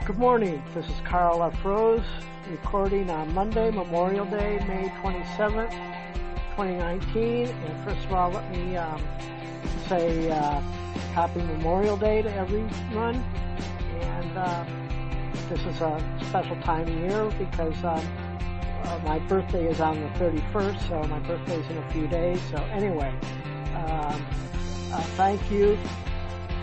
Good morning. This is Karl F. Rose recording on Monday, Memorial Day, May 27th, 2019. And first of all, let me say Happy Memorial Day to everyone. And this is a special time of year because my birthday is on the 31st, so my birthday is in a few days. So anyway, thank you.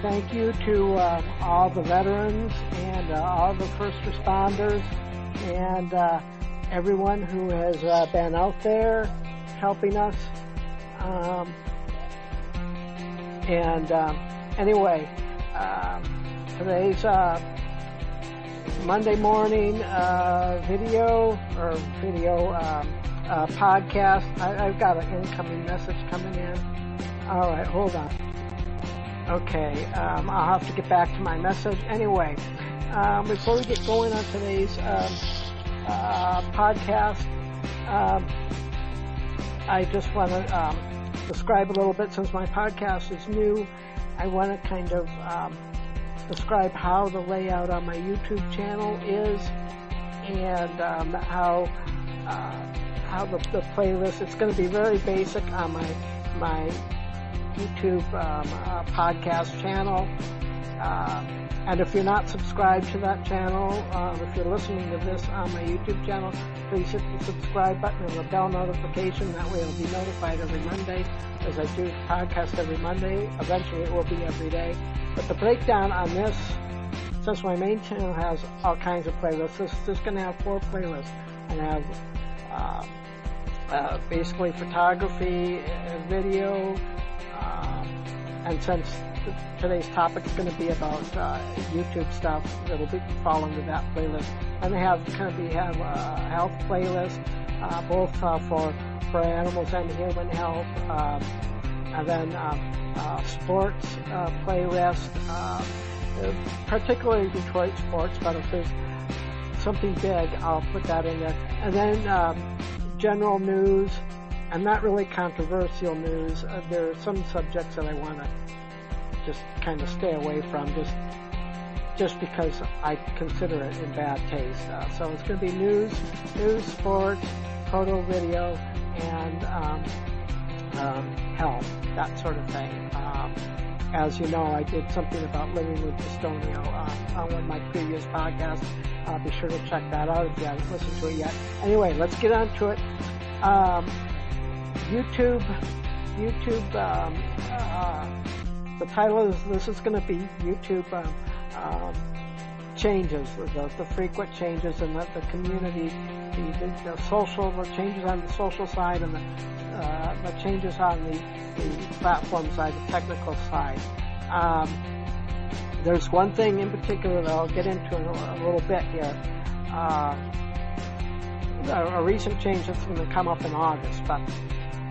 Thank you to all the veterans and all the first responders and everyone who has been out there helping us. Anyway, today's Monday morning video podcast. I've got an incoming message coming in. All right, hold on. Okay, I'll have to get back to my message. Anyway, before we get going on today's podcast, I just want to describe a little bit, since my podcast is new, I want to kind of describe how the layout on my YouTube channel is and how the playlist, it's going to be very basic on my YouTube podcast channel, and if you're not subscribed to that channel, if you're listening to this on my YouTube channel, please hit the subscribe button and the bell notification. That way you'll be notified every Monday, as I do podcast every Monday. Eventually it will be every day. But the breakdown on this, since my main channel has all kinds of playlists, this is going to have 4 playlists, and have basically photography, video, and since today's topic is going to be about YouTube stuff, it'll be fall into that playlist. And they have a health playlist, both for animals and human health, and then sports playlist, particularly Detroit sports. But if there's something big, I'll put that in there. And then general news. And not really controversial news. There are some subjects that I want to just kind of stay away from, just because I consider it in bad taste. So it's going to be news, sports, photo, video, and health, that sort of thing. As you know, I did something about living with dystonia on one of my previous podcasts. Be sure to check that out if you haven't listened to it yet. Anyway, let's get on to it. YouTube, the title is, this is going to be YouTube changes, the frequent changes in the community, the changes on the social side, and the changes on the platform side, the technical side. There's one thing in particular that I'll get into in a little bit here. A recent change that's going to come up in August, but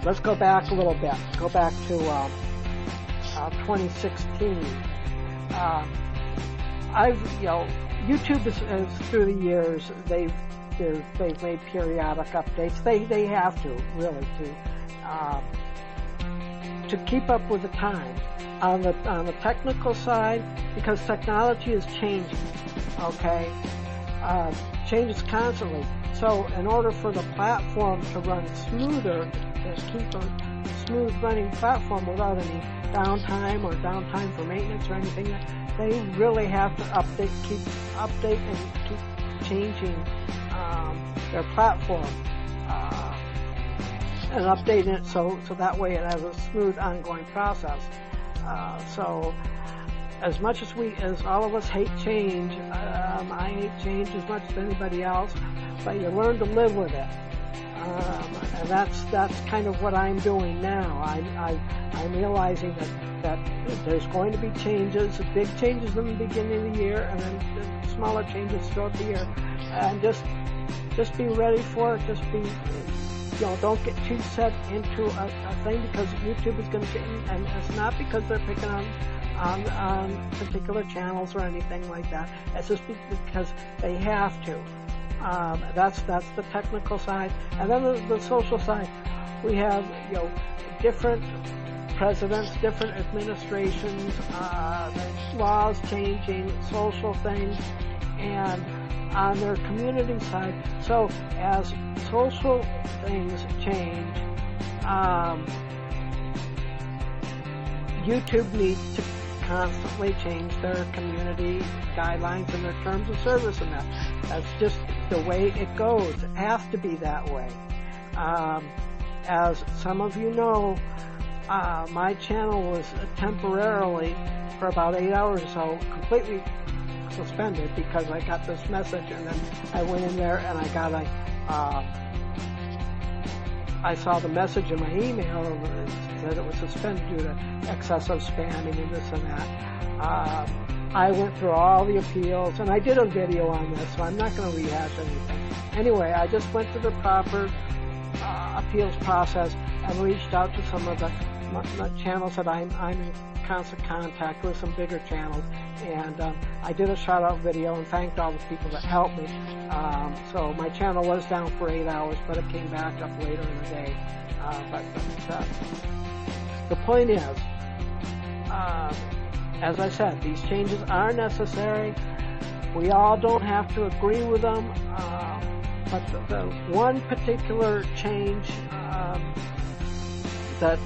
let's go back a little bit. Go back to 2016. YouTube is through the years they've made periodic updates. They have to really to keep up with the times on the technical side, because technology is changing. Okay, changes constantly. So in order for the platform to run smoother, to keep a smooth running platform without any downtime or downtime for maintenance or anything, they really have to keep changing their platform and updating it so that way it has a smooth ongoing process. So as much as all of us hate change, I hate change as much as anybody else, but you learn to live with it. And that's kind of what I'm doing now. I'm realizing that there's going to be changes, big changes in the beginning of the year, and then smaller changes throughout the year. And just be ready for it. Just be, don't get too set into a thing, because YouTube is going to change, and it's not because they're picking on particular channels or anything like that. It's just because they have to. That's the technical side, and then the social side. We have different presidents, different administrations, laws changing, social things, and on their community side. So as social things change, YouTube needs to constantly change their community guidelines and their terms of service, and that's just the way it goes. It has to be that way. As some of you know, my channel was temporarily, for about 8 hours or so, completely suspended because I got this message, and then I went in there and I saw the message in my email and it said it was suspended due to excessive spamming and this and that. I went through all the appeals, and I did a video on this, so I'm not going to rehash anything. Anyway, I just went through the proper appeals process and reached out to some of the channels that I'm in constant contact with, some bigger channels, and I did a shout-out video and thanked all the people that helped me. So my channel was down for 8 hours, but it came back up later in the day. The point is, as I said, these changes are necessary. We all don't have to agree with them, but the one particular change that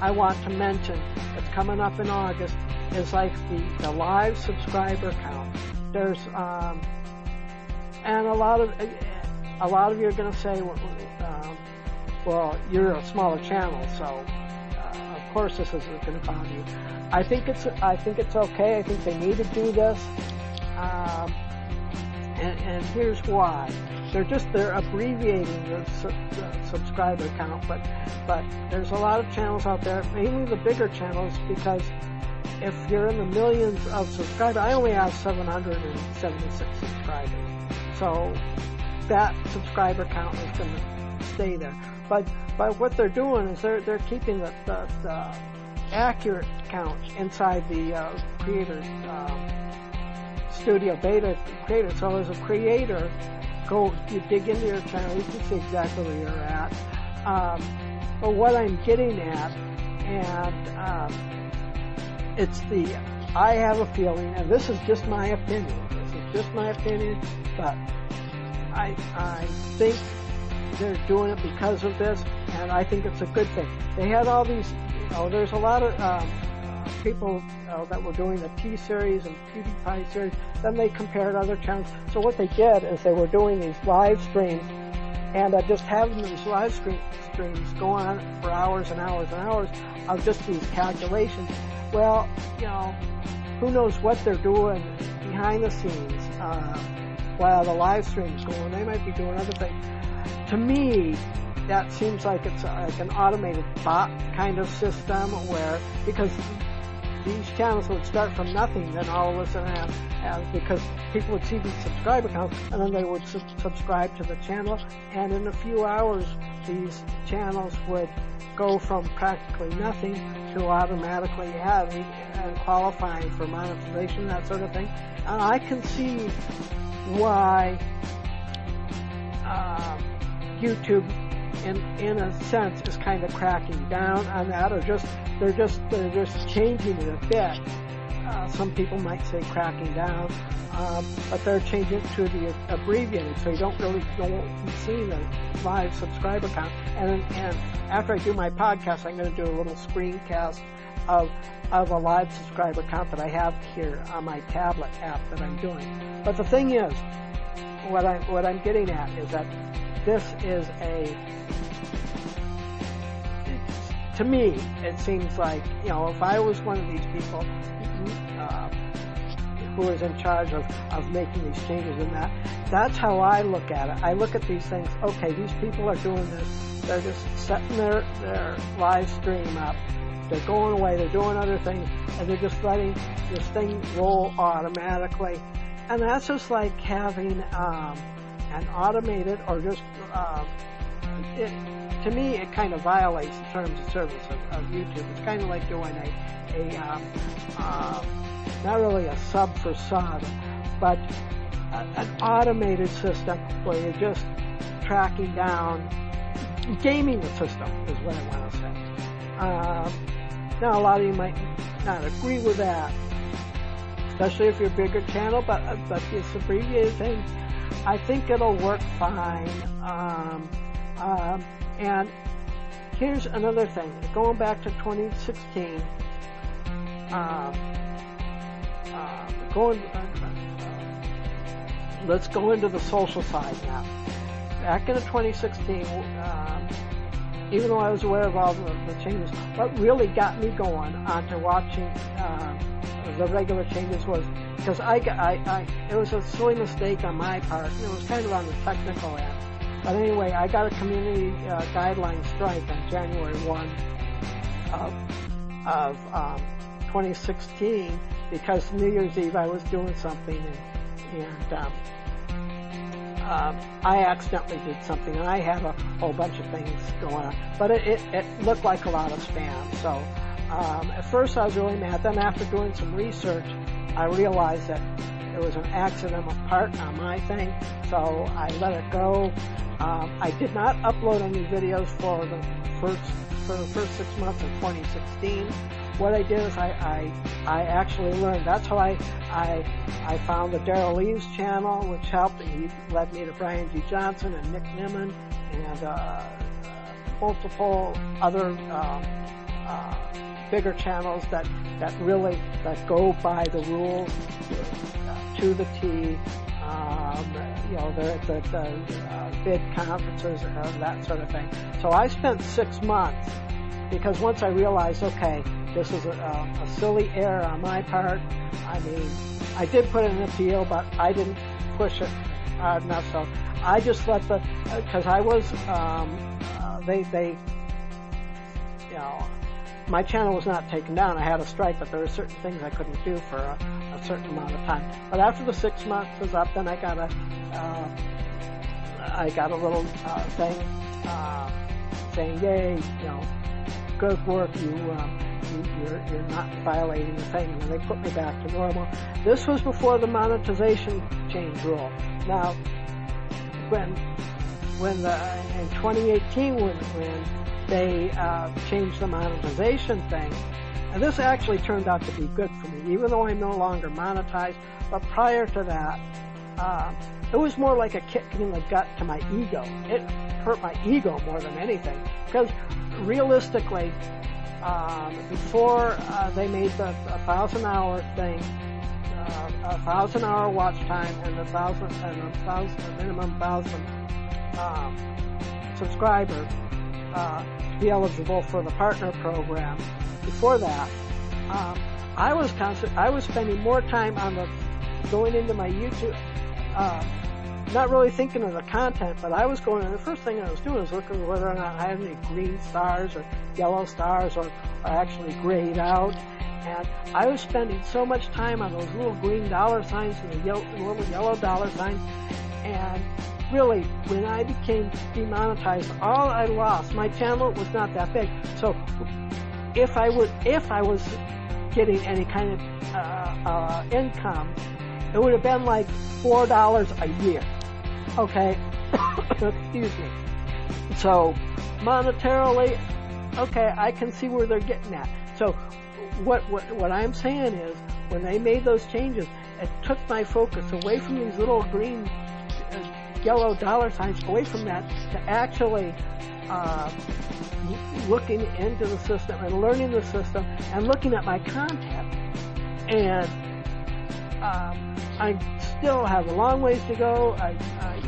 I want to mention that's coming up in August is like the live subscriber count. There's and a lot of you are going to say, well, you're a smaller channel, so of course this isn't going to bother you. I think it's okay. I think they need to do this, and here's why. They're abbreviating the subscriber count, but there's a lot of channels out there, mainly the bigger channels, because if you're in the millions of subscribers, I only have 776 subscribers, so that subscriber count is going to stay there. But what they're doing is they're keeping the accurate count inside the creator studio beta creator. So as a creator, you dig into your channel, you can see exactly where you're at. But what I'm getting at, and I have a feeling, and this is just my opinion, but I think they're doing it because of this, and I think it's a good thing. They had all these, there's a lot of people that were doing the T-Series and PewDiePie series, then they compared other channels. So what they did is they were doing these live streams, and just having these live streams go on for hours and hours and hours of just these calculations. Well, who knows what they're doing behind the scenes while the live stream is going. They might be doing other things. To me, that seems like it's like an automated bot kind of system, where, because these channels would start from nothing, then all of a sudden because people would see these subscriber counts, and then they would subscribe to the channel, and in a few hours these channels would go from practically nothing to automatically having and qualifying for monetization, that sort of thing. And I can see why YouTube, in a sense, is kind of cracking down on that, or they're just changing it a bit. Some people might say cracking down, but they're changing it to the abbreviated, so you don't be seeing the live subscriber count. And after I do my podcast, I'm going to do a little screencast of a live subscriber count that I have here on my tablet app that I'm doing. But the thing is, what I'm getting at is that this is to me, it seems like, if I was one of these people who is in charge of making these changes and that's how I look at it. I look at these things, okay, these people are doing this, they're just setting their live stream up, they're going away, they're doing other things, and they're just letting this thing roll automatically. And that's just like having an automated, or just to me, it kind of violates the terms of service of YouTube. It's kind of like doing not really a sub for sub, but an automated system where you're just tracking down, gaming the system is what I want to say. Now, a lot of you might not agree with that. especially if you're a bigger channel, but this abbreviated thing, I think it'll work fine. And here's another thing, going back to 2016, let's go into the social side now. Back in 2016, even though I was aware of all the changes, what really got me going onto watching the regular changes was because it was a silly mistake on my part. It was kind of on the technical end. But anyway, I got a community guideline strike on January 1 of 2016 because New Year's Eve I was doing something and I accidentally did something, and I had a whole bunch of things going on. But it looked like a lot of spam. So at first I was really mad. Then after doing some research, I realized that it was an accidental part on my thing. So I let it go. I did not upload any videos for the first 6 months of 2016. What I did is I actually learned. That's how I found the Daryl Leaves channel, which helped. He led me to Brian G. Johnson and Nick Nimmin and multiple other bigger channels that really go by the rules to the T. The bid conferences and that sort of thing. So I spent 6 months because once I realized, okay, this is a silly error on my part. I mean, I did put in an appeal, but I didn't push it hard enough. So I just let because I was, my channel was not taken down. I had a strike, but there were certain things I couldn't do for a certain amount of time. But after the 6 months was up, then I got a little thing saying, "Yay, good work, you're not violating the thing," and they put me back to normal. This was before the monetization change rule. Now, when in 2018 when they changed the monetization thing, and this actually turned out to be good for me, even though I'm no longer monetized. But prior to that, it was more like a kick in the gut to my ego. It hurt my ego more than anything, because realistically, before they made the 1,000-hour thing, 1,000-hour watch time, and a minimum 1,000 subscribers to be eligible for the partner program. Before that, I was spending more time on going into my YouTube, not really thinking of the content, but I was going, and the first thing I was doing was looking at whether or not I had any green stars or yellow stars or actually grayed out. And I was spending so much time on those little green dollar signs and the little yellow dollar signs. And really, when I became demonetized, all I lost, my channel was not that big. So if I was getting any kind of income, it would have been like $4 a year. Okay, excuse me. So monetarily, okay, I can see where they're getting at. So what I'm saying is, when they made those changes, it took my focus away from these little green, yellow dollar signs, away from that, to actually looking into the system and learning the system and looking at my content. And I still have a long ways to go.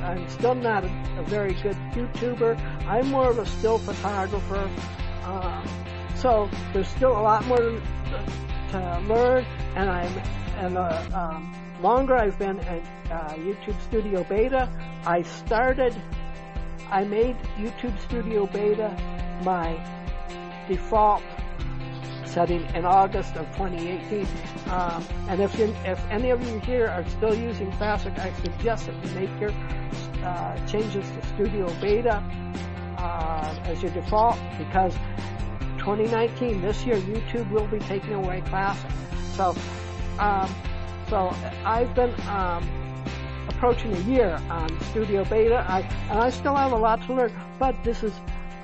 I'm still not a very good YouTuber. I'm more of a still photographer. So there's still a lot more to learn, and the longer I've been at YouTube Studio Beta, I made YouTube Studio Beta my default setting in August of 2018. And if any of you here are still using Classic, I suggest that you make your changes to Studio Beta as your default, because 2019, this year, YouTube will be taking away Classic. So I've been approaching a year on Studio Beta, and I still have a lot to learn. But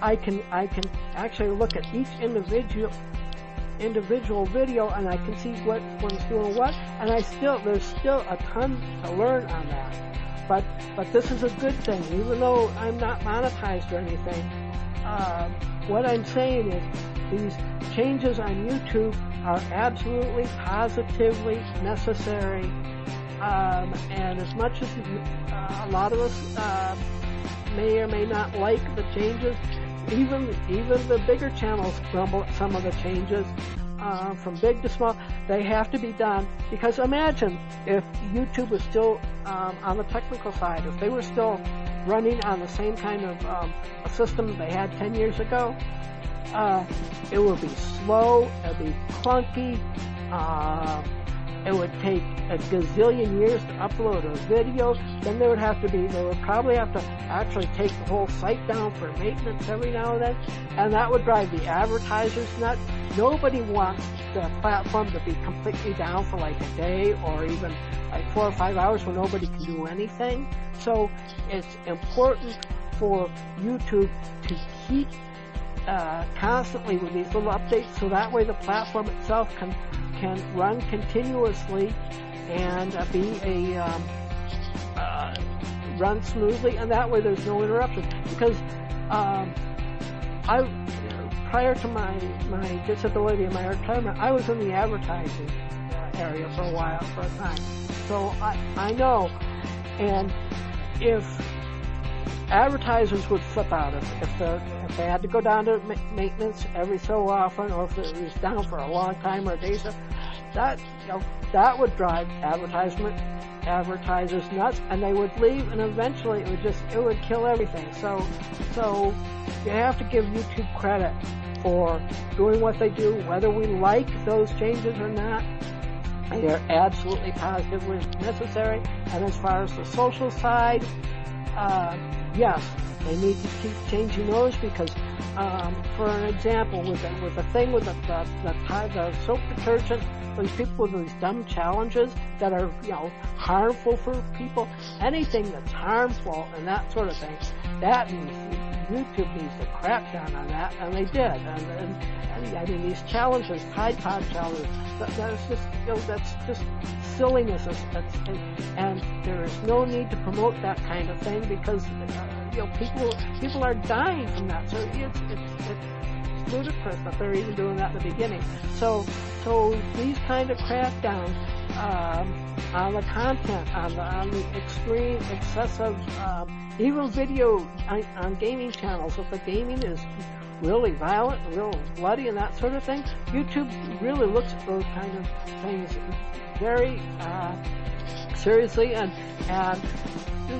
I can actually look at each individual individual video, and I can see what one's doing what, and there's still a ton to learn on that. But this is a good thing, even though I'm not monetized or anything. What I'm saying is these changes on YouTube are absolutely, positively necessary. And as much as a lot of us may or may not like the changes, even the bigger channels grumble at some of the changes, from big to small. They have to be done, because imagine if YouTube was still on the technical side, if they were still running on the same kind of a system they had 10 years ago, it would be slow, it would be clunky, it would take a gazillion years to upload a video. Then they would probably have to actually take the whole site down for maintenance every now and then, and that would drive the advertisers nuts. Nobody wants the platform to be completely down for like a day or even like 4 or 5 hours where nobody can do anything. So it's important for YouTube to keep constantly with these little updates, so that way the platform itself can run continuously and run smoothly, and that way there's no interruption. Because prior to my disability and my retirement, I was in the advertising area for a time. So I know, and if advertisers would flip out if they had to go down to maintenance every so often, or if it was down for a long time or days, that would drive advertisers nuts, and they would leave, and eventually it would kill everything. So you have to give YouTube credit for doing what they do, whether we like those changes or not. They are absolutely positively necessary. And as far as the social side, yes, they need to keep changing those, because, for an example, with the thing with the soap detergent, these people with these dumb challenges that are, harmful for people, anything that's harmful and that sort of thing, that means YouTube needs to crack down on that, and they did. And I mean, these challenges, Tide Pod challenges, that's just silliness. And there is no need to promote that kind of thing, because people are dying from that. So it's ludicrous that they're even doing that in the beginning. So these kind of crackdowns on the content, on the extreme, excessive, even video on gaming channels. If the gaming is really violent, real bloody, and that sort of thing, YouTube really looks at those kind of things very seriously, and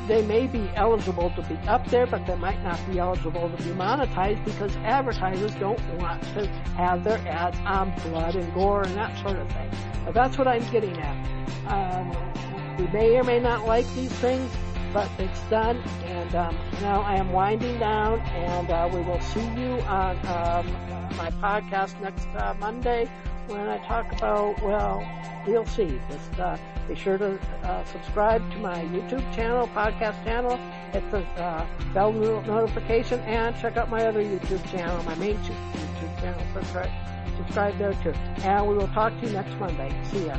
they may be eligible to be up there, but they might not be eligible to be monetized, because advertisers don't want to have their ads on blood and gore and that sort of thing. But that's what I'm getting at. We may or may not like these things, but it's done, and now I am winding down, and we will see you on my podcast next Monday, when I talk about, well, we'll see. Just be sure to subscribe to my YouTube channel, podcast channel, hit the bell notification, and check out my other YouTube channel, my main YouTube channel. Subscribe there too. And we will talk to you next Monday. See ya.